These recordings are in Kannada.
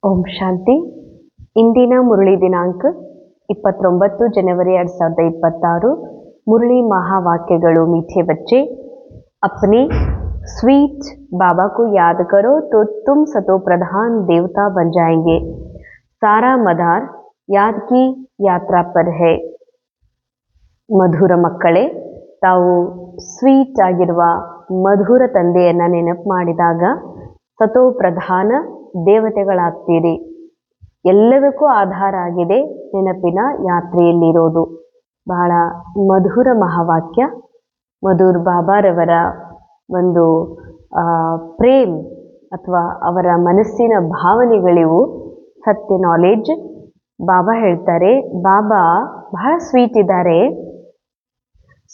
ಓಂ ಶಾಂತಿ. ಇಂದಿನ ಮುರಳಿ ದಿನಾಂಕ 29 जनवरी 2026. मुरली महावाक्यಗಳು. मीठे बच्चे, अपने स्वीट बाबा को याद करो तो तुम सतो प्रधान देवता बन जाएंगे. सारा मदार याद की यात्रा पर है. ಮಧುರ ಮಕ್ಕಳೇ, ತಾವು ಸ್ವೀಟ್ ಆಗಿರುವ ಮಧುರ ತಂದೆಯನ್ನ ನೆನಪು ಮಾಡಿದಾಗ ಸತೋ ಪ್ರಧಾನ ದೇವತೆಗಳಾಗ್ತೀರಿ. ಎಲ್ಲದಕ್ಕೂ ಆಧಾರ ಆಗಿದೆ ನೆನಪಿನ ಯಾತ್ರೆಯಲ್ಲಿರೋದು. ಬಹಳ ಮಧುರ ಮಹಾವಾಕ್ಯ. ಮಧುರ್ ಬಾಬಾರವರ ಒಂದು ಪ್ರೇಮ್ ಅಥವಾ ಅವರ ಮನಸ್ಸಿನ ಭಾವನೆಗಳಿವು. ಸತ್ಯ ನಾಲೆಡ್ಜ್. ಬಾಬಾ ಹೇಳ್ತಾರೆ, ಬಾಬಾ ಬಹಳ ಸ್ವೀಟ್ ಇದ್ದಾರೆ.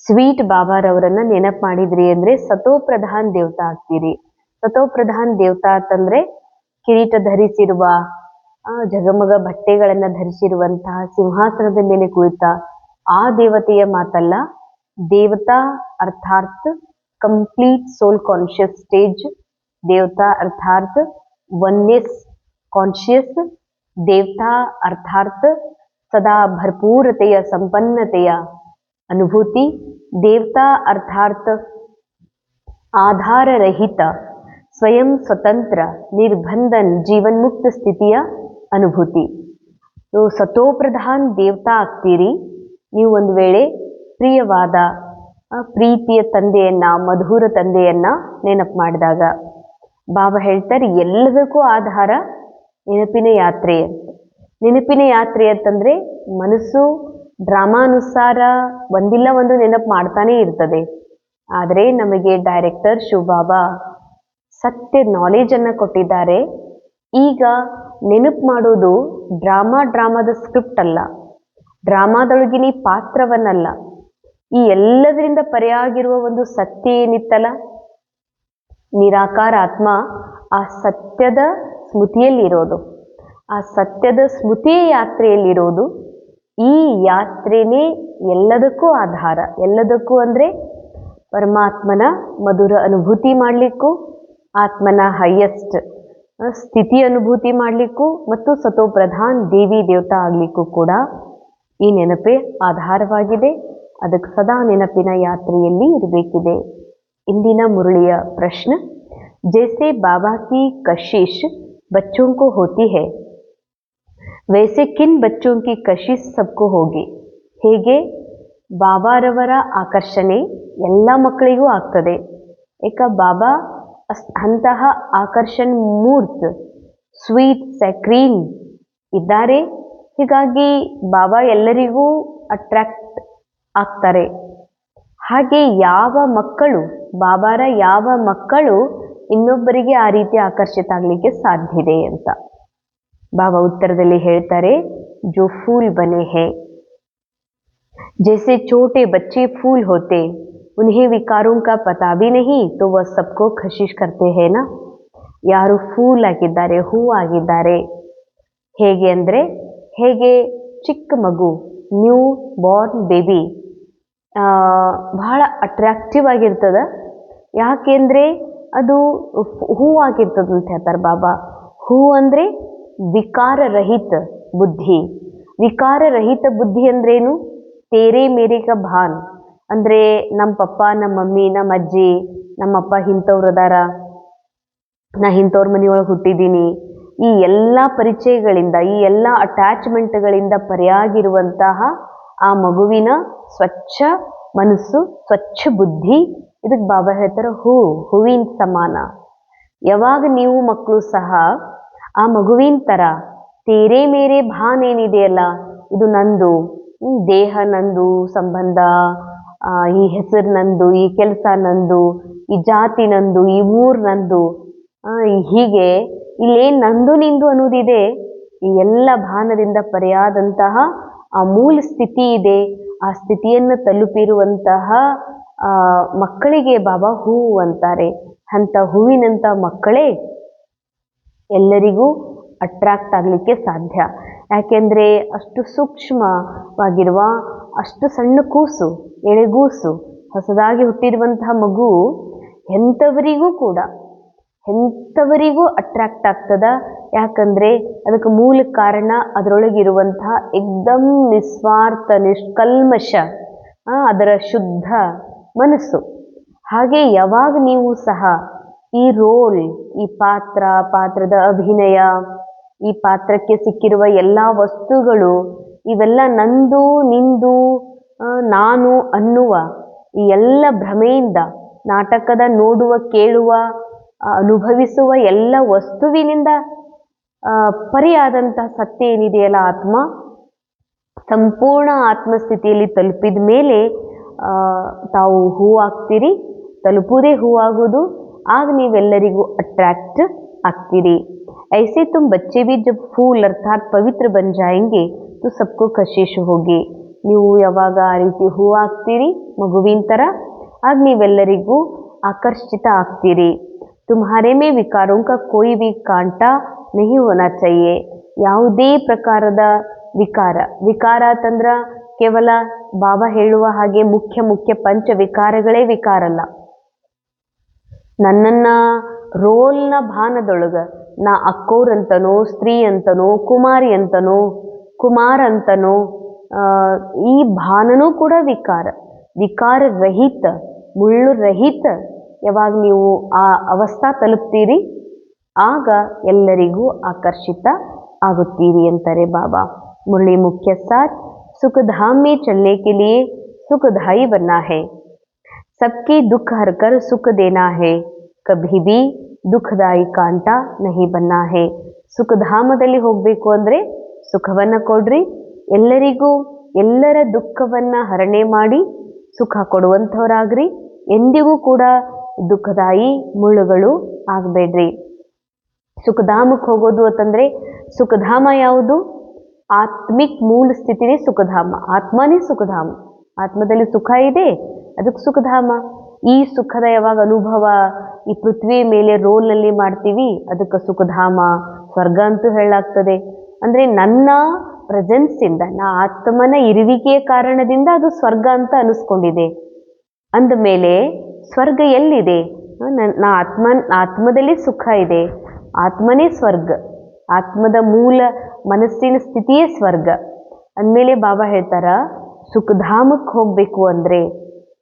ಸ್ವೀಟ್ ಬಾಬಾರವರನ್ನ ನೆನಪು ಮಾಡಿದ್ರಿ ಅಂದ್ರೆ ಸತೋ ಪ್ರಧಾನ್ ದೇವತಾ ಆಗ್ತೀರಿ. ಸತೋ ಪ್ರಧಾನ್ ದೇವತಾ ಅಂತಂದ್ರೆ ಕಿರೀಟ ಧರಿಸಿರುವ, ಜಗಮಗ ಬಟ್ಟೆಗಳನ್ನ ಧರಿಸಿರುವಂತಹ, ಸಿಂಹಾಸನದ ಮೇಲೆ ಕುಳಿತ ಆ ದೇವತೆಯ ಮಾತಲ್ಲ. ದೇವತಾ ಅರ್ಥಾತ್ ಕಂಪ್ಲೀಟ್ ಸೋಲ್ ಕಾನ್ಶಿಯಸ್ ಸ್ಟೇಜ್. ದೇವತಾ ಅರ್ಥಾತ್ ಒನ್ನೆಸ್ ಕಾನ್ಶಿಯಸ್. ದೇವತಾ ಅರ್ಥಾತ್ ಸದಾ ಭರ್ಪೂರತೆಯ ಸಂಪನ್ನತೆಯ ಅನುಭೂತಿ. ದೇವತಾ ಅರ್ಥಾತ್ ಆಧಾರರಹಿತ, ಸ್ವಯಂ ಸ್ವತಂತ್ರ, ನಿರ್ಬಂಧನ್, ಜೀವನ್ಮುಕ್ತ ಸ್ಥಿತಿಯ ಅನುಭೂತಿ. ಸತೋ ಪ್ರಧಾನ್ ದೇವತಾ ಆಗ್ತೀರಿ ನೀವು ಒಂದು ವೇಳೆ ಪ್ರಿಯವಾದ ಪ್ರೀತಿಯ ತಂದೆಯನ್ನ, ಮಧುರ ತಂದೆಯನ್ನ ನೆನಪು ಮಾಡಿದಾಗ. ಬಾಬಾ ಹೇಳ್ತಾರೆ, ಎಲ್ಲದಕ್ಕೂ ಆಧಾರ ನೆನಪಿನ ಯಾತ್ರೆ. ನೆನಪಿನ ಯಾತ್ರೆ ಅಂತಂದ್ರೆ ಮನಸ್ಸು ಡ್ರಾಮಾನುಸಾರ ಒಂದಿಲ್ಲ ಒಂದು ನೆನಪು ಮಾಡ್ತಾನೆ ಇರ್ತದೆ. ಆದರೆ ನಮಗೆ ಡೈರೆಕ್ಟರ್ ಶಿವಬಾಬಾ ಸತ್ಯ ನಾಲೆಜ್ ಅನ್ನ ಕೊಟ್ಟಿದ್ದಾರೆ. ಈಗ ನೆನಪು ಮಾಡೋದು ಡ್ರಾಮಾದ ಸ್ಕ್ರಿಪ್ಟ್ ಅಲ್ಲ, ಡ್ರಾಮಾದೊಳಗಿನ ಪಾತ್ರವನ್ನಲ್ಲ. ಈ ಎಲ್ಲದರಿಂದ ಪರೆಯಾಗಿರುವ ಒಂದು ಸತ್ಯ ಏನಿತ್ತಲ್ಲ, ನಿರಾಕಾರ ಆತ್ಮ, ಆ ಸತ್ಯದ ಸ್ಮೃತಿಯಲ್ಲಿರೋದು, ಆ ಸತ್ಯದ ಸ್ಮೃತಿಯ ಯಾತ್ರೆಯಲ್ಲಿರೋದು. ಈ ಯಾತ್ರೆನೇ ಎಲ್ಲದಕ್ಕೂ ಆಧಾರ. ಎಲ್ಲದಕ್ಕೂ ಅಂದ್ರೆ ಪರಮಾತ್ಮನ ಮಧುರ ಅನುಭೂತಿ ಮಾಡಲಿಕ್ಕೂ, ಆತ್ಮನ ಹೈಯೆಸ್ಟ್ ಸ್ಥಿತಿ ಅನುಭೂತಿ ಮಾಡಲಿಕ್ಕೂ, ಮತ್ತು ಸತೋ ಪ್ರಧಾನ್ ದೇವಿ ದೇವತಾ ಆಗ್ಲಿಕ್ಕೂ ಕೂಡ ಈ ನೆನಪೇ ಆಧಾರವಾಗಿದೆ. ಅದಕ್ಕೆ ಸದಾ ನೆನಪಿನ ಯಾತ್ರೆಯಲ್ಲಿ ಇರಬೇಕಿದೆ. ಇಂದಿನ ಮುರಳಿಯ ಪ್ರಶ್ನೆ, ಜೈಸೆ ಬಾಬಾ ಕಿ ಕಶಿಶ್ ಬಚ್ಚೋं को होती है वैसे किन बच्चों की कशिश सबको होगी. ಹೇಗೆ ಬಾಬಾರವರ ಆಕರ್ಷಣೆ ಎಲ್ಲ ಮಕ್ಕಳಿಗೂ ಆಗ್ತದೆ. ಏಕ ಬಾಬಾ ಅಂತಹ ಆಕರ್ಷಣ್ ಮೂರ್ತ್, ಸ್ವೀಟ್ ಸ್ಯಾಕ್ರೀನ್ ಇದ್ದಾರೆ. ಹೀಗಾಗಿ ಬಾಬಾ ಎಲ್ಲರಿಗೂ ಅಟ್ರಾಕ್ಟ್ ಆಗ್ತಾರೆ. ಹಾಗೆ ಯಾವ ಮಕ್ಕಳು, ಬಾಬಾರ ಯಾವ ಮಕ್ಕಳು ಇನ್ನೊಬ್ಬರಿಗೆ ಆ ರೀತಿ ಆಕರ್ಷಿತ ಆಗ್ಲಿಕ್ಕೆ ಸಾಧ್ಯ ಇದೆ ಅಂತ ಬಾಬಾ ಉತ್ತರದಲ್ಲಿ ಹೇಳ್ತಾರೆ, ಜೋ ಫೂಲ್ ಬನೆ ಹೇ. जैसे छोटे बच्चे फूल होते, उन्हें विकारों का पता भी नहीं तो वह सबको कशिश करते हैं ना. ಯಾರು ಫೂಲ್ ಆಗಿದ್ದಾರೆ, ಹೂ ಆಗಿದ್ದಾರೆ. ಹೇಗೆ ಅಂದ್ರೆ, ಹೇಗೆ ಚಿಕ್ಕ ಮಗು, ನ್ಯೂ ಬಾರ್ನ್ ಬೇಬಿ ಬಹಳ ಅಟ್ರಾಕ್ಟಿವ್ ಆಗಿರ್ತದ. ಯಾಕೆಂದ್ರೆ ಅದು ಹೂ ಆಗಿರ್ತದ ಅಂತ ಹೇಳ್ತಾರೆ ಬಾಬಾ. ಹೂ ಅಂದ್ರೆ ವಿಕಾರ ರಹಿತ ಬುದ್ಧಿ. ವಿಕಾರ ರಹಿತ ಬುದ್ಧಿ ಅಂದ್ರೇನು? ತೇರೆ ಮೇರೆ ಕ ಭಾನ್ ಅಂದ್ರೆ ನಮ್ಮ ಪಪ್ಪ, ನಮ್ಮ ಮಮ್ಮಿ, ನಮ್ಮ ಅಜ್ಜಿ, ನಮ್ಮಪ್ಪ ಇಂಥವ್ರು ಅದಾರ, ನಾ ಇಂಥವ್ರ ಮನೆಯೊಳಗೆ ಹುಟ್ಟಿದ್ದೀನಿ. ಈ ಎಲ್ಲ ಪರಿಚಯಗಳಿಂದ, ಈ ಎಲ್ಲ ಅಟ್ಯಾಚ್ಮೆಂಟ್ಗಳಿಂದ ಪರೆಯಾಗಿರುವಂತಹ ಆ ಮಗುವಿನ ಸ್ವಚ್ಛ ಮನಸ್ಸು, ಸ್ವಚ್ಛ ಬುದ್ಧಿ, ಇದಕ್ಕೆ ಬಾಬಾ ಹೇಳ್ತಾರೆ ಹೂವಿನ ಸಮಾನ. ಯಾವಾಗ ನೀವು ಮಕ್ಕಳು ಸಹ ಆ ಮಗುವಿನ ತರ ತೇರೆ ಮೇರೆ ಭಾನ್ ಏನಿದೆಯಲ್ಲ, ಇದು ನಂದು, ದೇಹ ನಂದು, ಸಂಬಂಧ, ಈ ಹೆಸರು ನಂದು, ಈ ಕೆಲಸ ನಂದು, ಈ ಜಾತಿ ನಂದು, ಈ ಊರು ನಂದು, ಹೀಗೆ ಇಲ್ಲೇನ್ ನಂದು ನಿಂದು ಅನ್ನೋದಿದೆ, ಈ ಎಲ್ಲ ಭಾನದಿಂದ ಪರೆಯಾದಂತಹ ಆ ಮೂಲ ಸ್ಥಿತಿ ಇದೆ. ಆ ಸ್ಥಿತಿಯನ್ನು ತಲುಪಿರುವಂತಹ ಮಕ್ಕಳಿಗೆ ಬಾಬಾ ಹೂ ಅಂತಾರೆ. ಅಂತ ಹೂವಿನಂತ ಮಕ್ಕಳೇ ಎಲ್ಲರಿಗೂ ಅಟ್ರಾಕ್ಟ್ ಆಗ್ಲಿಕ್ಕೆ ಸಾಧ್ಯ. ಯಾಕೆಂದ್ರೆ ಅಷ್ಟು ಸೂಕ್ಷ್ಮವಾಗಿರುವ, ಅಷ್ಟು ಸಣ್ಣ ಕೂಸು, ಎಳೆಗೂಸು, ಹೊಸದಾಗಿ ಹುಟ್ಟಿರುವಂತಹ ಮಗು ಎಂಥವರಿಗೂ ಅಟ್ರಾಕ್ಟ್ ಆಗ್ತದ. ಯಾಕಂದರೆ ಅದಕ್ಕೆ ಮೂಲ ಕಾರಣ ಅದರೊಳಗಿರುವಂತಹ ಏಕ್ದಮ್ ನಿಸ್ವಾರ್ಥ ನಿಷ್ಕಲ್ಮಶ ಅದರ ಶುದ್ಧ ಮನಸ್ಸು. ಹಾಗೆ ಯಾವಾಗ ನೀವು ಸಹ ಈ ರೋಲ್, ಈ ಪಾತ್ರದ ಅಭಿನಯ, ಈ ಪಾತ್ರಕ್ಕೆ ಸಿಕ್ಕಿರುವ ಎಲ್ಲ ವಸ್ತುಗಳು ಇವೆಲ್ಲ ನಂದು ನಿಂದು ನಾನು ಅನ್ನುವ ಈ ಎಲ್ಲ ಭ್ರಮೆಯಿಂದ ನಾಟಕದ ನೋಡುವ ಕೇಳುವ ಅನುಭವಿಸುವ ಎಲ್ಲ ವಸ್ತುವಿನಿಂದ ಪರಿಯಾದಂತಹ ಸತ್ಯ ಏನಿದೆಯಲ್ಲ ಆತ್ಮ, ಸಂಪೂರ್ಣ ಆತ್ಮಸ್ಥಿತಿಯಲ್ಲಿ ತಲುಪಿದ ಮೇಲೆ ತಾವು ಹೂವಾಗ್ತೀರಿ. ತಲುಪುವುದೇ ಹೂವಾಗೋದು. ಆಗ ನೀವೆಲ್ಲರಿಗೂ ಅಟ್ರಾಕ್ಟ್ ಆಗ್ತೀರಿ. ऐसे तुम बच्चे भी जब फूल अर्थात पवित्र बन जाएंगे तो सबको कशिश होगी. ನೀವು ಯಾವಾಗ ಆ ರೀತಿ ಹೂವಾಗ್ತೀರಿ ಮಗುವಿನ ಥರ, ಆಗ ನೀವೆಲ್ಲರಿಗೂ ಆಕರ್ಷಿತ ಆಗ್ತೀರಿ. तुम्हारे में विकारों का कोई भी कांटा नहीं होना चाहिए. ಯಾವುದೇ ಪ್ರಕಾರದ ವಿಕಾರ ಅಂತಂದ್ರೆ ಕೇವಲ ಬಾಬಾ ಹೇಳುವ ಹಾಗೆ ಮುಖ್ಯ ಪಂಚ ವಿಕಾರಗಳೇ ವಿಕಾರಲ್ಲ. ನನ್ನನ್ನು ರೋಲ್ನ ಭಾನದೊಳಗೆ ನಾ ಅಕ್ಕೋರ್ ಅಂತನೋ, ಸ್ತ್ರೀ ಅಂತನೋ, ಕುಮಾರಿ ಅಂತನೋ, ಕುಮಾರ್ ಅಂತನೋ, ಈ ಭಾನನೂ ಕೂಡ ವಿಕಾರ ರಹಿತ, ಮುಳ್ಳು ರಹಿತ ಯಾವಾಗ ನೀವು ಆ ಅವಸ್ಥಾ ತಲುಪ್ತೀರಿ ಆಗ ಎಲ್ಲರಿಗೂ ಆಕರ್ಷಿತ ಆಗುತ್ತೀರಿ ಅಂತಾರೆ ಬಾಬಾ. मुरली मुख्य साथ सुखधाम में चलने के लिए सुखदाई बनना है. सबके दुख हरकर सुख देना है. कभी भी ದುಃಖದಾಯಿ ಕಾಂಟ ನಹಿ ಬನ್ನ ಹೇ. ಸುಖಧಾಮದಲ್ಲಿ ಹೋಗಬೇಕು ಅಂದರೆ ಸುಖವನ್ನು ಕೊಡ್ರಿ, ಎಲ್ಲರಿಗೂ ಎಲ್ಲರ ದುಃಖವನ್ನು ಹರಣೆ ಮಾಡಿ ಸುಖ ಕೊಡುವಂಥವರಾಗ್ರಿ. ಎಂದಿಗೂ ಕೂಡ ದುಃಖದಾಯಿ ಮುಳ್ಳುಗಳು ಆಗಬೇಡ್ರಿ. ಸುಖಧಾಮಕ್ಕೆ ಹೋಗೋದು ಅಂತಂದರೆ ಸುಖಧಾಮ ಯಾವುದು? ಆತ್ಮಿಕ್ ಮೂಲ ಸ್ಥಿತಿನೇ ಸುಖಧಾಮ. ಆತ್ಮನೇ ಸುಖಧಾಮ. ಆತ್ಮದಲ್ಲಿ ಸುಖ ಇದೆ, ಅದಕ್ಕೆ ಸುಖಧಾಮ. ಈ ಸುಖದ ಯಾವಾಗ ಅನುಭವ ಈ ಪೃಥ್ವಿ ಮೇಲೆ ರೋಲ್ನಲ್ಲಿ ಮಾಡ್ತೀವಿ ಅದಕ್ಕೆ ಸುಖಧಾಮ, ಸ್ವರ್ಗ ಅಂತೂ ಹೇಳಲಾಗ್ತದೆ. ಅಂದರೆ ನನ್ನ ಪ್ರೆಸೆನ್ಸಿಂದ, ನಾ ಆತ್ಮನ ಇರುವಿಕೆಯ ಕಾರಣದಿಂದ ಅದು ಸ್ವರ್ಗ ಅಂತ ಅನಿಸ್ಕೊಂಡಿದೆ. ಅಂದಮೇಲೆ ಸ್ವರ್ಗ ಎಲ್ಲಿದೆ? ನಾ ಆತ್ಮದಲ್ಲಿ ಸುಖ ಇದೆ, ಆತ್ಮನೇ ಸ್ವರ್ಗ, ಆತ್ಮದ ಮೂಲ ಮನಸ್ಸಿನ ಸ್ಥಿತಿಯೇ ಸ್ವರ್ಗ ಅಂದಮೇಲೆ ಬಾಬಾ ಹೇಳ್ತಾರ ಸುಖಧಾಮಕ್ಕೆ ಹೋಗಬೇಕು ಅಂದರೆ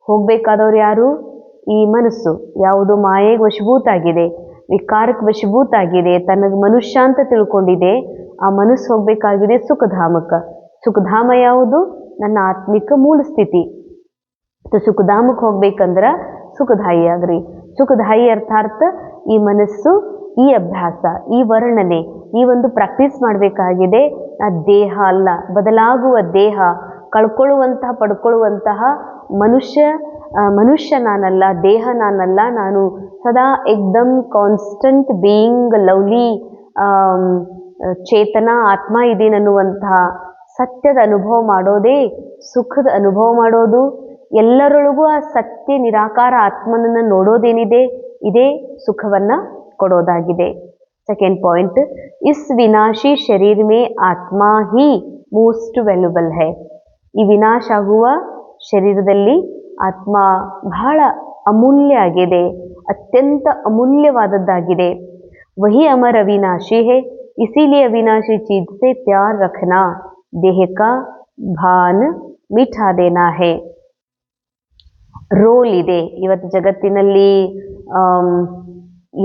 ಹೋಗಬೇಕಾದವ್ರು ಯಾರು? ಈ ಮನಸ್ಸು ಯಾವುದು ಮಾಯೆಗೆ ವಶಭೂತ ಆಗಿದೆ, ವಿಕಾರಕ್ಕೆ ವಶಭೂತ ಆಗಿದೆ, ತನಗೆ ಮನುಷ್ಯ ಅಂತ ತಿಳ್ಕೊಂಡಿದೆ, ಆ ಮನಸ್ಸು ಹೋಗಬೇಕಾಗಿದೆ ಸುಖಧಾಮಕ್ಕೆ. ಸುಖಧಾಮ ಯಾವುದು? ನನ್ನ ಆತ್ಮಿಕ ಮೂಲ ಸ್ಥಿತಿ. ಸುಖಧಾಮಕ್ಕೆ ಹೋಗ್ಬೇಕಂದ್ರೆ ಸುಖದಾಯಿ ಆಗ್ರಿ. ಸುಖದಾಯಿ ಅರ್ಥಾರ್ಥ ಈ ಮನಸ್ಸು, ಈ ಅಭ್ಯಾಸ, ಈ ವರ್ಣನೆ, ಈ ಒಂದು ಪ್ರಾಕ್ಟೀಸ್ ಮಾಡಬೇಕಾಗಿದೆ. ಆ ದೇಹ ಅಲ್ಲ, ಬದಲಾಗುವ ದೇಹ, ಕಳ್ಕೊಳ್ಳುವಂತಹ ಪಡ್ಕೊಳ್ಳುವಂತಹ ಮನುಷ್ಯ ನಾನಲ್ಲ, ದೇಹ ನಾನಲ್ಲ, ನಾನು ಸದಾ ಏಕ್ದಮ್ ಕಾನ್ಸ್ಟಂಟ್ ಬೀಯಿಂಗ್ ಲವ್ಲಿ ಚೇತನ ಆತ್ಮ ಇದೇನನ್ನುವಂತಹ ಸತ್ಯದ ಅನುಭವ ಮಾಡೋದೇ ಸುಖದ ಅನುಭವ ಮಾಡೋದು. ಎಲ್ಲರೊಳಗೂ ಆ ಸತ್ಯ ನಿರಾಕಾರ ಆತ್ಮನನ್ನು ನೋಡೋದೇನಿದೆ ಇದೇ ಸುಖವನ್ನು ಕೊಡೋದಾಗಿದೆ. ಸೆಕೆಂಡ್ ಪಾಯಿಂಟ್, ಇಸ್ ವಿನಾಶಿ ಶರೀರ ಮೇ ಆತ್ಮ ಹಿ ಮೋಸ್ಟ್ ವ್ಯಾಲ್ಯುಬಲ್ ಹೈ. ಈ ವಿನಾಶ ಆಗುವ ಶರೀರದಲ್ಲಿ ಆತ್ಮ ಬಹಳ ಅಮೂಲ್ಯ ಆಗಿದೆ, ಅತ್ಯಂತ ಅಮೂಲ್ಯವಾದದ್ದಾಗಿದೆ. ವಹಿ ಅಮರ ಅವಿನಾಶಿ ಹೈ, ಇಸಿಲಿಯೇ ಅವಿನಾಶಿ ಚೀಜ್ ಸೆ ಪ್ಯಾರ್ ರಖನಾ, ದೇಹ ಕಾ ಭಾನ್ ಮಿಠಾ ದೇನಾ ಹೈ. ರೋಲ್ ಇದೆ ಇವತ್ತು ಜಗತ್ತಿನಲ್ಲಿ.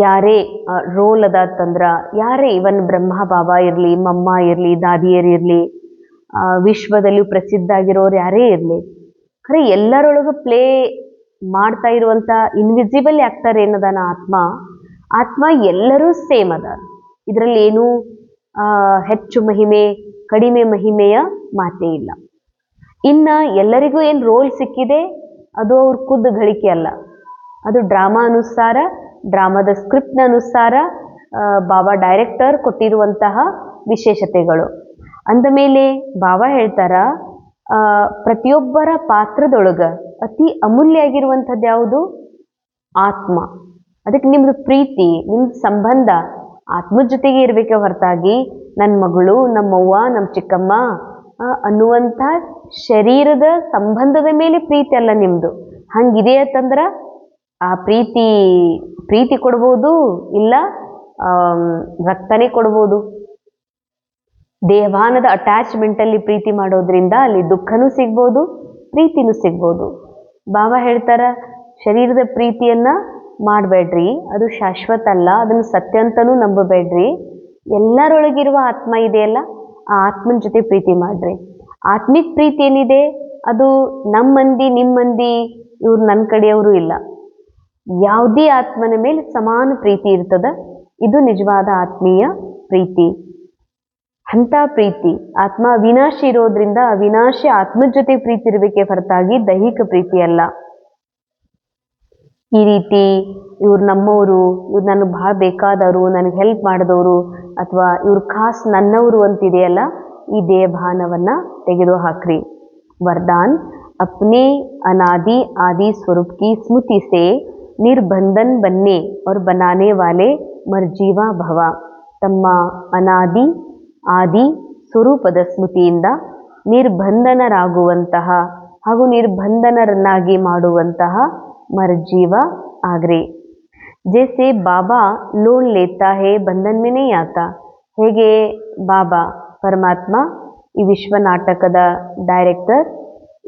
ಯಾರೇ ರೋಲ್ ಅದ ಅಂತಂದ್ರೆ ಯಾರೇ ಇವನ್ ಬ್ರಹ್ಮ ಬಾಬಾ ಇರಲಿ, ಮಮ್ಮ ಇರಲಿ, ದಾದಿಯರಿರಲಿ, ವಿಶ್ವದಲ್ಲೂ ಪ್ರಸಿದ್ಧ ಆಗಿರೋರು ಯಾರೇ ಇರಲಿ, ಖರೆ ಎಲ್ಲರೊಳಗೂ ಪ್ಲೇ ಮಾಡ್ತಾ ಇರುವಂಥ ಇನ್ವಿಸಿಬಲ್ ಆ್ಯಕ್ಟರ್ ಏನದಾನ ಆತ್ಮ ಎಲ್ಲರೂ ಸೇಮ್ ಅದ. ಇದರಲ್ಲಿ ಏನೂ ಹೆಚ್ಚು ಮಹಿಮೆ ಕಡಿಮೆ ಮಹಿಮೆಯ ಮಾತೇ ಇಲ್ಲ. ಇನ್ನು ಎಲ್ಲರಿಗೂ ಏನು ರೋಲ್ ಸಿಕ್ಕಿದೆ ಅದು ಅವ್ರ ಖುದ್ದು ಗಳಿಕೆ ಅಲ್ಲ, ಅದು ಡ್ರಾಮಾ ಅನುಸಾರ, ಡ್ರಾಮಾದ ಸ್ಕ್ರಿಪ್ಟ್ನ ಅನುಸಾರ ಬಾಬಾ ಡೈರೆಕ್ಟರ್ ಕೊಟ್ಟಿರುವಂತಹ ವಿಶೇಷತೆಗಳು. ಅಂದಮೇಲೆ ಬಾಬಾ ಹೇಳ್ತಾರ ಪ್ರತಿಯೊಬ್ಬರ ಪಾತ್ರದೊಳಗೆ ಅತಿ ಅಮೂಲ್ಯ ಆಗಿರುವಂಥದ್ದು ಯಾವುದು? ಆತ್ಮ. ಅದಕ್ಕೆ ನಿಮ್ಮದು ಪ್ರೀತಿ, ನಿಮ್ಮದು ಸಂಬಂಧ ಆತ್ಮದ ಜೊತೆಗೆ ಇರಬೇಕೆ ಹೊರತಾಗಿ ನನ್ನ ಮಗಳು, ನಮ್ಮವ್ವ, ನಮ್ಮ ಚಿಕ್ಕಮ್ಮ ಅನ್ನುವಂಥ ಶರೀರದ ಸಂಬಂಧದ ಮೇಲೆ ಪ್ರೀತಿ ಅಲ್ಲ ನಿಮ್ಮದು. ಹಂಗಿದೆ ಅಂತಂದ್ರೆ ಆ ಪ್ರೀತಿ ಕೊಡ್ಬೋದು, ಇಲ್ಲ ರಕ್ತನೇ ಕೊಡ್ಬೋದು. ದೇಹಭಾನದ ಅಟ್ಯಾಚ್ಮೆಂಟಲ್ಲಿ ಪ್ರೀತಿ ಮಾಡೋದ್ರಿಂದ ಅಲ್ಲಿ ದುಃಖನೂ ಸಿಗ್ಬೋದು, ಪ್ರೀತಿನೂ ಸಿಗ್ಬೋದು. ಬಾಬಾ ಹೇಳ್ತಾರ, ಶರೀರದ ಪ್ರೀತಿಯನ್ನು ಮಾಡಬೇಡ್ರಿ, ಅದು ಶಾಶ್ವತ ಅಲ್ಲ, ಅದನ್ನು ಸತ್ಯ ಅಂತಲೂ ನಂಬಬೇಡ್ರಿ. ಎಲ್ಲರೊಳಗಿರುವ ಆತ್ಮ ಇದೆಯಲ್ಲ, ಆ ಆತ್ಮನ ಜೊತೆ ಪ್ರೀತಿ ಮಾಡ್ರಿ. ಆತ್ಮಿಕ ಪ್ರೀತಿ ಏನಿದೆ ಅದು ನಮ್ಮ ಮಂದಿ ನಿಮ್ಮ ಮಂದಿ ಇವ್ರು ನನ್ನ ಕಡೆಯವರು ಇಲ್ಲ, ಯಾವುದೇ ಆತ್ಮನ ಮೇಲೆ ಸಮಾನ ಪ್ರೀತಿ ಇರ್ತದ. ಇದು ನಿಜವಾದ ಆತ್ಮೀಯ ಪ್ರೀತಿ. ಅಂಥ ಪ್ರೀತಿ, ಆತ್ಮ ಅವಿನಾಶಿ ಇರೋದ್ರಿಂದ ಅವಿನಾಶಿ ಆತ್ಮದ ಜೊತೆ ಪ್ರೀತಿ ಇರಬೇಕೇ ಹೊರತಾಗಿ ದೈಹಿಕ ಪ್ರೀತಿ ಅಲ್ಲ. ಈ ರೀತಿ ಇವ್ರು ನಮ್ಮವರು, ಇವ್ರು ನನಗೆ ಭಾಳ ಬೇಕಾದವರು, ನನಗೆ ಹೆಲ್ಪ್ ಮಾಡಿದವರು, ಅಥವಾ ಇವ್ರು ಖಾಸ್ ನನ್ನವರು ಅಂತಿದೆಯಲ್ಲ, ಈ ದೇಹಭಾನವನ್ನು ತೆಗೆದು ಹಾಕ್ರಿ. वरदान, अपने अनादि आदि स्वरूप की स्मृति से निर्बंधन बनने और बनाने वाले मर्जीवा भव. ತಮ್ಮ ಅನಾದಿ ಆದಿ ಸ್ವರೂಪದ ಸ್ಮೃತಿಯಿಂದ ನಿರ್ಬಂಧನರಾಗುವಂತಹ ಹಾಗೂ ನಿರ್ಬಂಧನರನ್ನಾಗಿ ಮಾಡುವಂತಹ ಮರ್ಜೀವ ಆಗ್ರಿ. ಜೈಸೆ ಬಾಬಾ ಲೋನ್ ಲೇತಾ ಹೇ ಬಂಧನ್ ಮೇ ನಹೀ ಆತಾ. ಹೇಗೆ ಬಾಬಾ ಪರಮಾತ್ಮ ಈ ವಿಶ್ವ ನಾಟಕದ ಡೈರೆಕ್ಟರ್,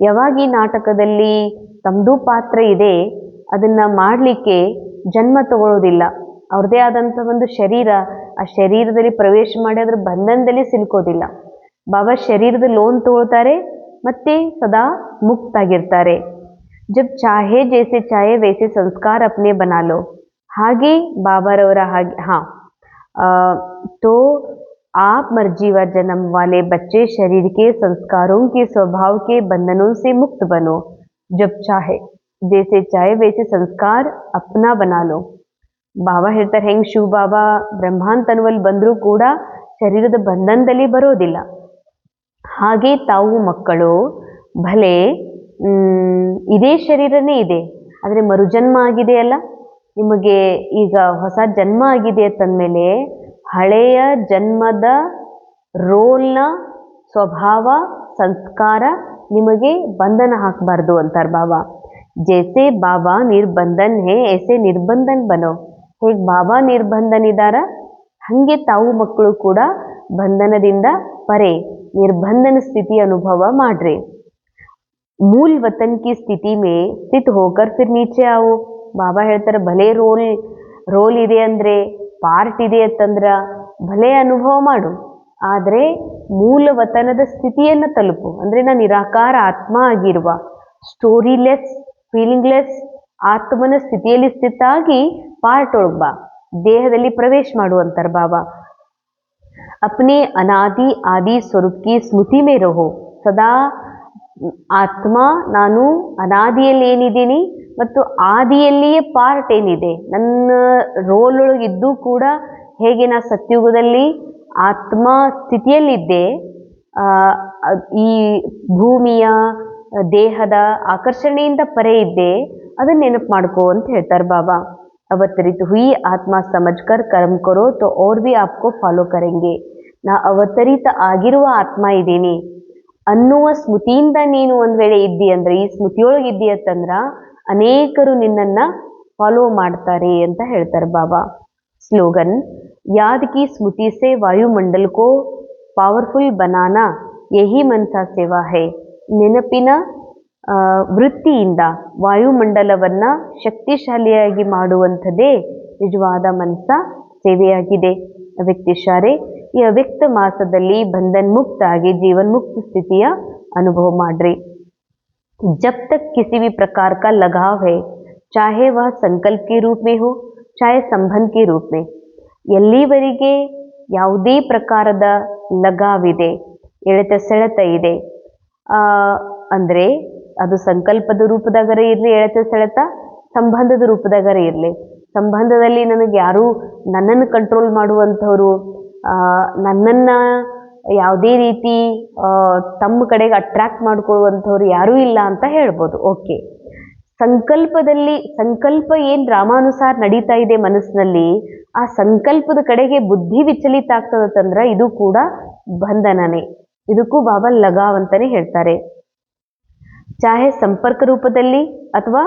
ಯಾವಾಗ ಈ ನಾಟಕದಲ್ಲಿ ತಮ್ಮದು ಪಾತ್ರ ಇದೆ ಅದನ್ನು ಮಾಡಲಿಕ್ಕೆ ಜನ್ಮ ತಗೊಳ್ಳೋದಿಲ್ಲ. ಅವ್ರದ್ದೇ ಆದಂಥ ಒಂದು ಶರೀರ, ಆ ಶರೀರದಲ್ಲಿ ಪ್ರವೇಶ ಮಾಡಿ ಅದರ ಬಂಧನದಲ್ಲಿ ಸಿಲ್ಕೋದಿಲ್ಲ. ಬಾಬಾ ಶರೀರದ ಲೋನ್ ತಗೊಳ್ತಾರೆ ಮತ್ತೆ ಸದಾ ಮುಕ್ತಾಗಿರ್ತಾರೆ. ಜಬ್ ಚಾಹೆ ಜೈಸೆ ಚಾಹೆ ವೈಸೆ ಸಂಸ್ಕಾರ ಅಪ್ನೆ ಬನಾಲೋ. ಹಾಗೆ ಬಾಬಾರವರ ಹಾಗೆ तो आप मर्जी व जन्म वाले बच्चे शरीर के संस्कारों के स्वभाव के बंधनों से मुक्त बनो. जब चाहे जैसे चाहे वैसे संस्कार अपना बना लो. ಬಾಬಾ ಹೇಳ್ತಾರೆ, ಹೆಂಗೆ ಶಿವ ಬಾಬಾ ಬ್ರಹ್ಮಾಂತನವಲ್ಲಿ ಬಂದರೂ ಕೂಡ ಶರೀರದ ಬಂಧನದಲ್ಲಿ ಬರೋದಿಲ್ಲ, ಹಾಗೆ ತಾವು ಮಕ್ಕಳು ಭಲೆ ಇದೇ ಶರೀರನೇ ಇದೆ, ಆದರೆ ಮರುಜನ್ಮ ಆಗಿದೆಯಲ್ಲ, ನಿಮಗೆ ಈಗ ಹೊಸ ಜನ್ಮ ಆಗಿದೆ ಅಂತಂದಮೇಲೆ ಹಳೆಯ ಜನ್ಮದ ರೋಲ್ನ ಸ್ವಭಾವ ಸಂಸ್ಕಾರ ನಿಮಗೆ ಬಂಧನ ಹಾಕಬಾರ್ದು ಅಂತಾರೆ ಬಾಬಾ. ಜೈಸೆ ಬಾಬಾ ನಿರ್ಬಂಧನ್ ಹೇ ऐसे ನಿರ್ಬಂಧನ್ ಬನೋ. ಹೇಗೆ ಬಾಬಾ ನಿರ್ಬಂಧನ್ ಇದ್ದಾರ ಹಾಗೆ ತಾವು ಮಕ್ಕಳು ಕೂಡ ಬಂಧನದಿಂದ ಪರೆ ನಿರ್ಬಂಧನ ಸ್ಥಿತಿ ಅನುಭವ ಮಾಡ್ರಿ. ಮೂಲ ವತನ್ ಕಿ ಸ್ಥಿತಿ ಮೇ ಸ್ಥಿತ ಹೋಕರ್ ಫಿರ್ ನೀಚೆ आओ. ಬಾಬಾ ಹೇಳ್ತಾರೆ, ಭಲೆ ರೋಲ್ ಇದೆ ಅಂದರೆ, ಪಾರ್ಟ್ ಇದೆ ಅಂತಂದ್ರೆ ಭಲೆ ಅನುಭವ ಮಾಡು, ಆದರೆ ಮೂಲ ವತನದ ಸ್ಥಿತಿಯನ್ನು ತಲುಪು. ಅಂದರೆ ನಾನು ನಿರಾಕಾರ ಆತ್ಮ ಆಗಿರುವ ಸ್ಟೋರಿಲೆಸ್ ಫೀಲಿಂಗ್ಲೆಸ್ ಆತ್ಮನ ಸ್ಥಿತಿಯಲ್ಲಿ ಸ್ಥಿತಾಗಿ ಪಾರ್ಟ್ ಒಳಗೆ ಬಾ, ದೇಹದಲ್ಲಿ ಪ್ರವೇಶ ಮಾಡುವಂತಾರೆ ಬಾಬಾ. ಅಪ್ನೆ ಅನಾದಿ ಆದಿ ಸ್ವರೂಪ್ ಕಿ ಸ್ಮೃತಿ ಮೇ ರಹೋ. ಸದಾ ಆತ್ಮ ನಾನು ಅನಾದಿಯಲ್ಲಿ ಏನಿದ್ದೀನಿ ಮತ್ತು ಆದಿಯಲ್ಲಿಯೇ ಪಾರ್ಟ್ ಏನಿದೆ, ನನ್ನ ರೋಲ್ ಒಳಗಿದ್ದು ಕೂಡ ಹೇಗೆ ನಾ ಸತ್ಯುಗದಲ್ಲಿ ಆತ್ಮ ಸ್ಥಿತಿಯಲ್ಲಿದ್ದೆ, ಈ ಭೂಮಿಯ ದೇಹದ ಆಕರ್ಷಣೆಯಿಂದ ಪರೆ ಇದ್ದೆ, ಅದನ್ನ ನೆನಪು ಮಾಡ್ಕೋ ಅಂತ ಹೇಳ್ತಾರೆ ಬಾಬಾ. ಅವತರಿತ ಹುಯಿ ಆತ್ಮ ಸಮಜ್ಕರ್ ಕರ್ಮ ಕರೋ ತೋ ಅವ್ರು ಭಿ ಆಪ್ಕೋ ಫಾಲೋ ಕರೆಂಗೆ. ನಾ ಅವತರಿತ ಆಗಿರುವ ಆತ್ಮ ಇದ್ದೀನಿ ಅನ್ನುವ ಸ್ಮೃತಿಯಿಂದ ನೀನು ಒಂದು ವೇಳೆ ಇದ್ದಿ ಅಂದ್ರೆ, ಈ ಸ್ಮೃತಿಯೊಳಗೆ ಇದ್ದಿ ಅಂತಂದ್ರೆ ಅನೇಕರು ನಿನ್ನನ್ನು ಫಾಲೋ ಮಾಡ್ತಾರೆ ಅಂತ ಹೇಳ್ತಾರೆ ಬಾಬಾ. ಸ್ಲೋಗನ್, ಯಾದ್ ಕಿ ಸ್ಮೃತಿ ಸೆ ವಾಯುಮಂಡಲ್ ಕೋ ಪವರ್ಫುಲ್ ಬನಾನಾ ಯಹಿ ಮನ್ಸಾ ಸೇವಾ ಹೈ. ನೆನಪಿನ ವೃತ್ತಿಯಿಂದ ವಾಯುಮಂಡಲವನ್ನು ಶಕ್ತಿಶಾಲಿಯಾಗಿ ಮಾಡುವಂಥದ್ದೇ ನಿಜವಾದ ಮನಸ್ಸ ಸೇವೆಯಾಗಿದೆ. ಅವ್ಯಕ್ತಿಶಾರೆ, ಈ ಅವ್ಯಕ್ತ ಮಾಸದಲ್ಲಿ ಬಂಧನ್ ಮುಕ್ತ ಆಗಿ ಜೀವನ್ಮುಕ್ತ ಸ್ಥಿತಿಯ ಅನುಭವ ಮಾಡ್ರಿ. जब तक किसी भी प्रकार का लगाव है, चाहे वह संकल्प के रूप में हो चाहे संबंध के रूप में, ಎಲ್ಲಿವರೆಗೆ ಯಾವುದೇ ಪ್ರಕಾರದ ಲಗಾವಿದೆ, ಎಳೆತ ಸೆಳೆತ ಇದೆ, ಅಂದರೆ ಅದು ಸಂಕಲ್ಪದ ರೂಪದಾಗರ ಇರಲಿ, ಎಳೆತ ಸೆಳೆತ ಸಂಬಂಧದ ರೂಪದಾಗರ ಇರಲಿ. ಸಂಬಂಧದಲ್ಲಿ ನನಗೆ ಯಾರೂ ನನ್ನನ್ನು ಕಂಟ್ರೋಲ್ ಮಾಡುವಂಥವ್ರು, ನನ್ನನ್ನು ಯಾವುದೇ ರೀತಿ ತಮ್ಮ ಕಡೆಗೆ ಅಟ್ರ್ಯಾಕ್ಟ್ ಮಾಡ್ಕೊಳ್ಳುವಂಥವ್ರು ಯಾರೂ ಇಲ್ಲ ಅಂತ ಹೇಳ್ಬೋದು. ಓಕೆ, ಸಂಕಲ್ಪದಲ್ಲಿ ಸಂಕಲ್ಪ ಏನು ರಾಮಾನುಸಾರ ನಡೀತಾ ಇದೆ ಮನಸ್ಸಿನಲ್ಲಿ, ಆ ಸಂಕಲ್ಪದ ಕಡೆಗೆ ಬುದ್ಧಿ ವಿಚಲಿತ ಆಗ್ತದಂದ್ರೆ ಇದು ಕೂಡ ಬಂಧನನೇ. ಇದಕ್ಕೂ ಬಾಬಾ ಲಗಾವ್ ಅಂತಾನೆ ಹೇಳ್ತಾರೆ. ಚಾಹೆ ಸಂಪರ್ಕ ರೂಪದಲ್ಲಿ ಅಥವಾ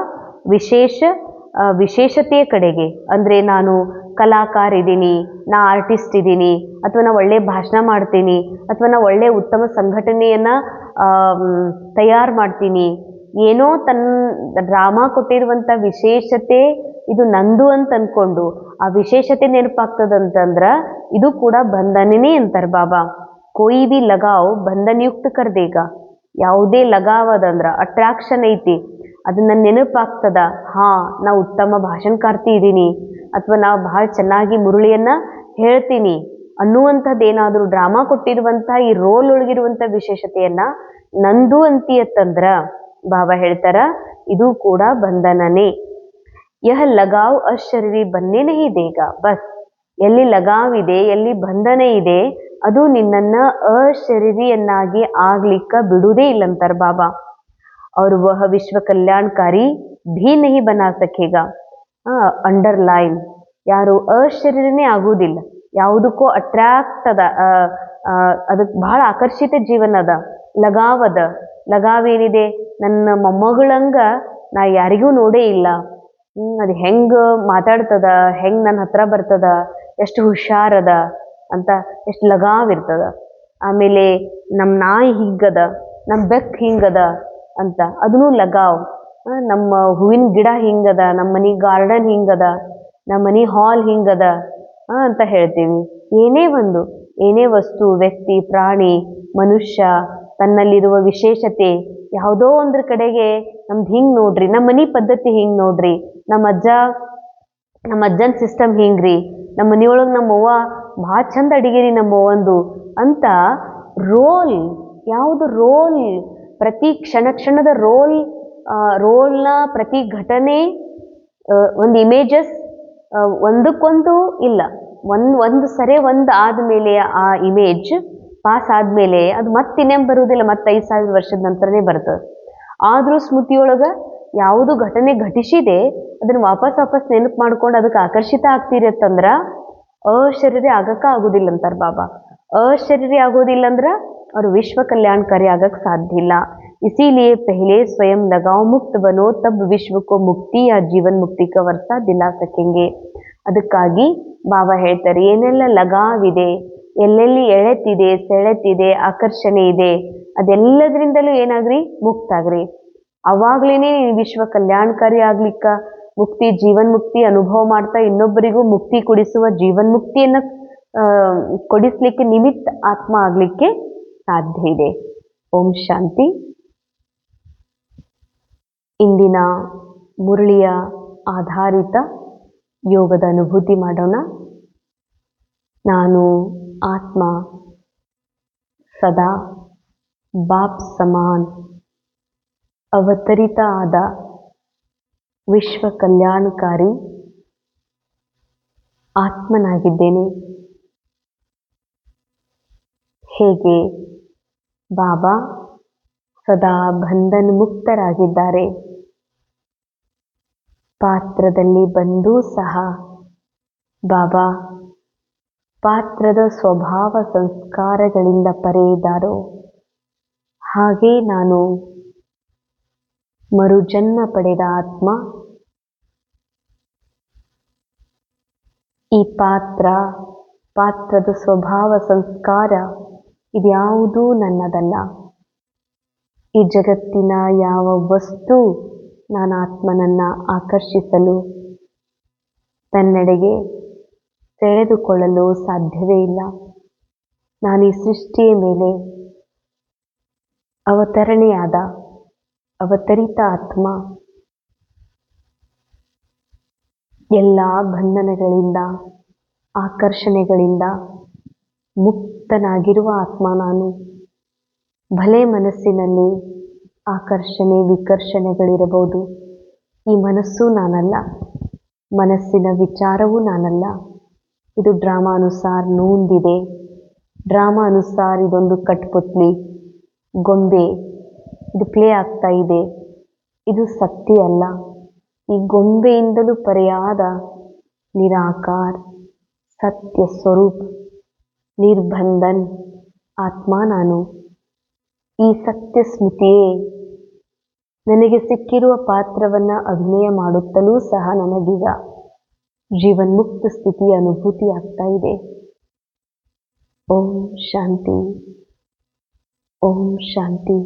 ವಿಶೇಷತೆಯ ಕಡೆಗೆ, ಅಂದರೆ ನಾನು ಕಲಾಕಾರ ಇದ್ದೀನಿ, ನಾ ಆರ್ಟಿಸ್ಟ್ ಇದ್ದೀನಿ, ಅಥವಾ ನಾ ಒಳ್ಳೆ ಭಾಷಣ ಮಾಡ್ತೀನಿ, ಅಥವಾ ನಾ ಒಳ್ಳೆ ಉತ್ತಮ ಸಂಘಟನೆಯನ್ನು ತಯಾರು ಮಾಡ್ತೀನಿ, ಏನೋ ತನ್ನ ಡ್ರಾಮಾ ಕೊಟ್ಟಿರುವಂಥ ವಿಶೇಷತೆ ಇದು ನಂದು ಅಂತ ಅಂದ್ಕೊಂಡು ಆ ವಿಶೇಷತೆ ನೆನಪಾಗ್ತದಂತಂದ್ರೆ ಇದು ಕೂಡ ಬಂಧನನೇ ಅಂತಾರೆ ಬಾಬಾ. ಕೊಯ್ ಬಿ ಲಗಾವ್ ಬಂಧನಯುಕ್ತ ಕರ್ದೇಗ. ಯಾವುದೇ ಲಗಾವ್ ಅದಂದ್ರೆ ಅಟ್ರಾಕ್ಷನ್ ಐತಿ, ಅದನ್ನ ನೆನಪಾಗ್ತದ, ಹಾ ನಾ ಉತ್ತಮ ಭಾಷಣಕಾರ್ತಿ ಇದ್ದೀನಿ, ಅಥವಾ ನಾ ಭಾಳ ಚೆನ್ನಾಗಿ ಮುರುಳಿಯನ್ನ ಹೇಳ್ತೀನಿ ಅನ್ನುವಂಥದ್ದು ಏನಾದರೂ ಡ್ರಾಮಾ ಕೊಟ್ಟಿರುವಂಥ ಈ ರೋಲ್ ಒಳಗಿರುವಂಥ ವಿಶೇಷತೆಯನ್ನ ನಂದು ಅಂತೀಯತ್ತಂದ್ರ ಬಾಬಾ ಹೇಳ್ತಾರ ಇದು ಕೂಡ ಬಂಧನನೇ. ಯಹ ಲಗಾವ್ ಅಶರೀರಿ ಬನ್ನೇ ನಹಿ ದೇಗ. ಬಸ್ ಎಲ್ಲಿ ಲಗಾವ್ ಇದೆ, ಎಲ್ಲಿ ಬಂಧನ ಇದೆ, ಅದು ನಿನ್ನನ್ನ ಅಶರೀರಿಯನ್ನಾಗಿ ಆಗ್ಲಿಕ್ಕ ಬಿಡುವುದೇ ಇಲ್ಲಂತಾರ ಬಾಬಾ. और वह विश्व कल्याणकारी भी नहीं बना सकेगा. ಅಂಡರ್ಲೈನ್, ಯಾರು ಅಶರೀರನೇ ಆಗುವುದಿಲ್ಲ, ಯಾವುದಕ್ಕೂ ಅಟ್ರಾಕ್ಟ್ ಅದ, ಅದಕ್ಕೆ ಬಹಳ ಆಕರ್ಷಿತ ಜೀವನ ಅದ, ಲಗಾವ್ ಅದ. ಲಗಾವ್ ಏನಿದೆ, ನನ್ನ ಮೊಮ್ಮಗಳಂಗ ನಾ ಯಾರಿಗೂ ನೋಡೇ ಇಲ್ಲ, ಅದು ಹೆಂಗೆ ಮಾತಾಡ್ತದ, ಹೆಂಗೆ ನನ್ನ ಹತ್ರ ಬರ್ತದ, ಎಷ್ಟು ಹುಷಾರದ ಅಂತ ಎಷ್ಟು ಲಗಾವ್ ಇರ್ತದ. ಆಮೇಲೆ ನಮ್ಮ ನಾಯಿ ಹಿಂಗದ, ನಮ್ಮ ಬೆಕ್ಕು ಹಿಂಗದ ಅಂತ ಅದನ್ನು ಲಗಾವ್. ನಮ್ಮ ಹೂವಿನ ಗಿಡ ಹಿಂಗದ, ನಮ್ಮ ಮನೆ ಗಾರ್ಡನ್ ಹಿಂಗದ, ನಮ್ಮ ಮನೆ ಹಾಲ್ ಹಿಂಗದ ಅಂತ ಹೇಳ್ತೀವಿ. ಏನೇ ವಸ್ತು, ವ್ಯಕ್ತಿ, ಪ್ರಾಣಿ, ಮನುಷ್ಯ ತನ್ನಲ್ಲಿರುವ ವಿಶೇಷತೆ ಯಾವುದೋ ಒಂದ್ರ ಕಡೆಗೆ ನಮ್ದು ಹಿಂಗೆ ನೋಡ್ರಿ, ನಮ್ಮ ಮನೆ ಪದ್ಧತಿ ಹಿಂಗೆ ನೋಡ್ರಿ, ನಮ್ಮ ಅಜ್ಜನ ಸಿಸ್ಟಮ್ ಹಿಂಗ್ರಿ, ನಮ್ಮ ಮನೆಯೊಳಗೆ ನಮ್ಮವ್ವ ಭಾಳ ಚಂದ ಅಡಿಗೆರಿ ನಮ್ಮವ್ವಂದು ಅಂತ ರೋಲ್, ಯಾವುದು ರೋಲ್, ಪ್ರತಿ ಕ್ಷಣದ ರೋಲ್ನ ಪ್ರತಿ ಘಟನೆ, ಒಂದು ಇಮೇಜಸ್ ಒಂದಕ್ಕೊಂದು ಇಲ್ಲ, ಒಂದು ಸರಿ ಒಂದು ಆದಮೇಲೆ ಆ ಇಮೇಜ್ ಪಾಸ್ ಆದಮೇಲೆ ಅದು ಮತ್ತೆ ಇನ್ನೇನು ಬರುವುದಿಲ್ಲ, ಮತ್ತೆ 5,000 ವರ್ಷದ ನಂತರನೇ ಬರ್ತದೆ. ಆದರೂ ಸ್ಮೃತಿಯೊಳಗೆ ಯಾವುದು ಘಟನೆ ಘಟಿಸಿದೆ ಅದನ್ನು ವಾಪಸ್ ನೆನಪು ಮಾಡ್ಕೊಂಡು ಅದಕ್ಕೆ ಆಕರ್ಷಿತ ಆಗ್ತಿರತ್ತಂದ್ರೆ ಅಶರೀರಿ ಆಗಕ್ಕೆ ಆಗೋದಿಲ್ಲ ಅಂತಾರೆ ಬಾಬಾ. ಅಶರೀರಿ ಆಗೋದಿಲ್ಲ ಅಂದ್ರೆ ಅವರು ವಿಶ್ವ ಕಲ್ಯಾಣಕಾರಿ ಆಗಕ್ಕೆ ಸಾಧ್ಯ ಇಲ್ಲ. इसीलिए पहले स्वयं लगाव मुक्त बनो, तब विश्व को मुक्ति या जीवन मुक्ति का वर्षा दिला सकेंगे. ಅದಕ್ಕಾಗಿ ಬಾಬಾ ಹೇಳ್ತಾರೆ, ಏನೆಲ್ಲ ಲಗಾವಿದೆ, ಎಲ್ಲೆಲ್ಲಿ ಎಳೆತಿದೆ, ಸೆಳೆತಿದೆ, ಆಕರ್ಷಣೆ ಇದೆ, ಅದೆಲ್ಲದರಿಂದಲೂ ಏನಾಗ್ರಿ, ಮುಕ್ತಾಗ್ರಿ. ಅವಾಗ್ಲೇನೆ ವಿಶ್ವ ಕಲ್ಯಾಣಕಾರಿ ಆಗ್ಲಿಕ್ಕ, ಮುಕ್ತಿ ಜೀವನ್ ಮುಕ್ತಿ ಅನುಭವ ಮಾಡ್ತಾ ಇನ್ನೊಬ್ಬರಿಗೂ ಮುಕ್ತಿ ಕೊಡಿಸುವ ಜೀವನ್ ಮುಕ್ತಿಯನ್ನು ಕೊಡಿಸ್ಲಿಕ್ಕೆ ನಿಮಿತ್ತ ಆತ್ಮ ಆಗ್ಲಿಕ್ಕೆ ಸಾಧ್ಯ ಇದೆ. ಓಂ ಶಾಂತಿ. ಇಂದಿನ ಮುರಳಿಯ ಆಧಾರಿತ ಯೋಗದ ಅನುಭೂತಿ ಮಾಡೋಣ. ನಾನು ಆತ್ಮ ಸದಾ ಬಾಪ್ ಸಮಾನ್ ಅವತರಿತ ಆದ ವಿಶ್ವ ಕಲ್ಯಾಣಕಾರಿ ಆತ್ಮನಾಗಿದ್ದೇನೆ. ಹೇಗೆ ಬಾಬಾ ಸದಾ ಬಂಧನ ಮುಕ್ತರಾಗಿದ್ದಾರೆ, ಪಾತ್ರದಲ್ಲಿ ಬಂದೂ ಸಹ ಬಾಬಾ ಪಾತ್ರದ ಸ್ವಭಾವ ಸಂಸ್ಕಾರಗಳಿಂದ ಪರೆ ಇದ್ದಾರೋ, ಹಾಗೇ ನಾನು ಮರುಜನ್ಮ ಪಡೆದ ಆತ್ಮ. ಈ ಪಾತ್ರದ ಸ್ವಭಾವ ಸಂಸ್ಕಾರ ಇದ್ಯಾವುದೂ ನನ್ನದಲ್ಲ. ಈ ಜಗತ್ತಿನ ಯಾವ ವಸ್ತು ನಾನು ಆತ್ಮನನ್ನು ಆಕರ್ಷಿಸಲು, ತನ್ನೆಡೆಗೆ ಸೆಳೆದುಕೊಳ್ಳಲು ಸಾಧ್ಯವೇ ಇಲ್ಲ. ನಾನು ಈ ಸೃಷ್ಟಿಯ ಮೇಲೆ ಅವತರಣೆಯಾದ ಅವತರಿತ ಆತ್ಮ. ಎಲ್ಲ ಬಂಧನಗಳಿಂದ, ಆಕರ್ಷಣೆಗಳಿಂದ ಮುಕ್ತನಾಗಿರುವ ಆತ್ಮ ನಾನು. ಭಲೆ ಮನಸ್ಸಿನಲ್ಲಿ ಆಕರ್ಷಣೆ ವಿಕರ್ಷಣೆಗಳಿರಬಹುದು, ಈ ಮನಸ್ಸು ನಾನಲ್ಲ, ಮನಸ್ಸಿನ ವಿಚಾರವೂ ನಾನಲ್ಲ. ಇದು ಡ್ರಾಮಾ ಅನುಸಾರ ನೂಂದಿದೆ, ಡ್ರಾಮಾ ಅನುಸಾರ ಇದೊಂದು ಕಟ್ಪುತ್ಲಿ ಗೊಂಬೆ, ಇದು ಪ್ಲೇ ಆಗ್ತಾ ಇದೆ. ಇದು ಸತ್ಯ ಅಲ್ಲ. ಈ ಗೊಂಬೆಯಿಂದಲೂ ಪರೆಯಾದ ನಿರಾಕಾರ ಸತ್ಯ ಸ್ವರೂಪ ನಿರ್ಬಂಧನ್ ಆತ್ಮ ನಾನು. ಈ ಸತ್ಯ ಸ್ಮೃತಿಯೇ ನನಗೆ ಸಿಕ್ಕಿರುವ ಪಾತ್ರವನ್ನು ಅಭಿನಯ ಮಾಡುತ್ತಲೂ ಸಹ ನನಗೀಗ ಜೀವನ್ಮುಕ್ತ ಸ್ಥಿತಿಯ ಅನುಭೂತಿ ಆಗ್ತಾ ಇದೆ. ಓಂ ಶಾಂತಿ. ಓಂ ಶಾಂತಿ.